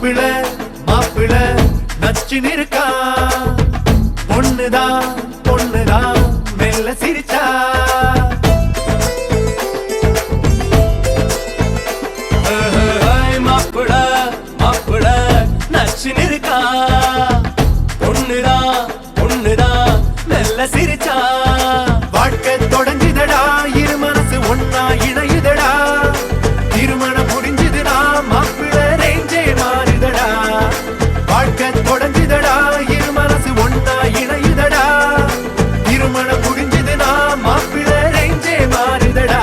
மாப்பிள மாப்பிள நச்சுன்னு இருக்கா பொண்ணுதான் பொண்ணுதான் மெல்ல சிரிச்சா மாப்பிள மாப்பிள நச்சுன்னு இருக்கா பொண்ணுதான் பொண்ணுதான் மெல்ல சிரிச்சா வாழ்க்கை தொடங்குதடா இரு மனசு ஒன்னா இணையுதடா திருமணம் முடிஞ்சுதுடா மாப்பிள ரேஞ்சே மாறுதடா வாழ்க்கை தொடங்குதடா இரு மனசு ஒன்னா இணையுதடா திருமணம் முடிஞ்சுதுடா மாப்பிள ரேஞ்சே மாறுதடா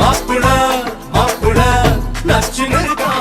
மாப்பிள மாப்பிள நச்சுன்னு இருக்கா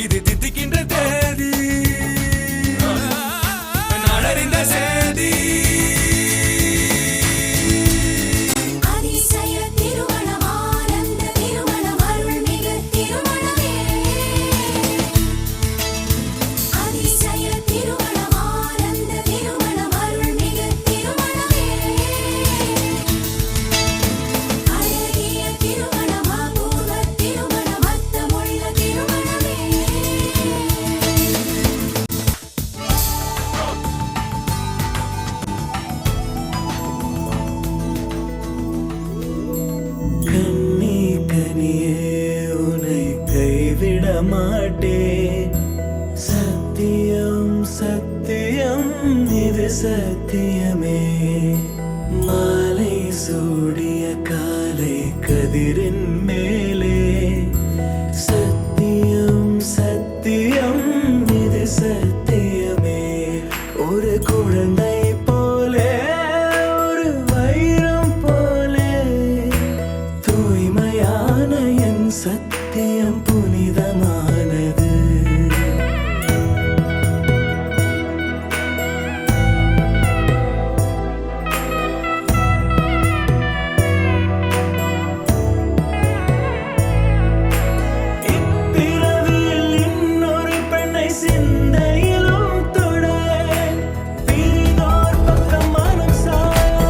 இது தித்திக்கின்ற தேதி நாடறிந்த சேதி மாட்டேன் சத்தியம் சத்தியம் இது சத்தியமே மாலை சூடிய காலை கதிரின் மேலே சத்தியம் சத்தியம் இது சத்தியமே ஒரு குழந்தை போலே ஒரு வைரம் போலே தூய்மையான என் சத்தியம் புனிதமானது இப்பிறவியில் இன்னொரு பெண்ணை சிந்தையிலும் தொட பிரிதோர் பக்கம் மனம் சாயா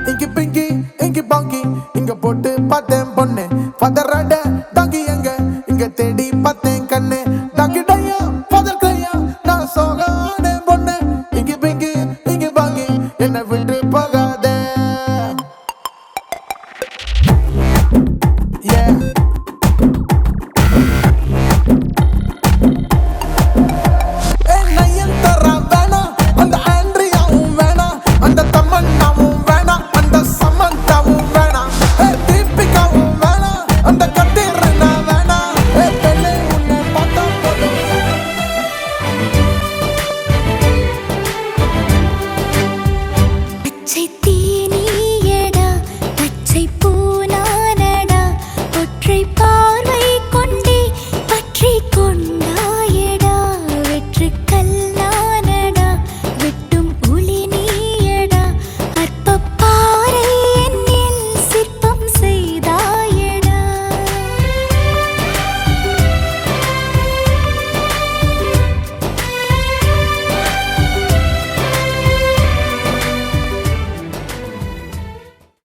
இங்கி பிங்கி இங்கி பாங்கி இங்க போட்டு பார்த்தேன் பொண்ணு பதறாட டாங்கி எங்க இங்க தேடி பார்த்தேன் கண்ணு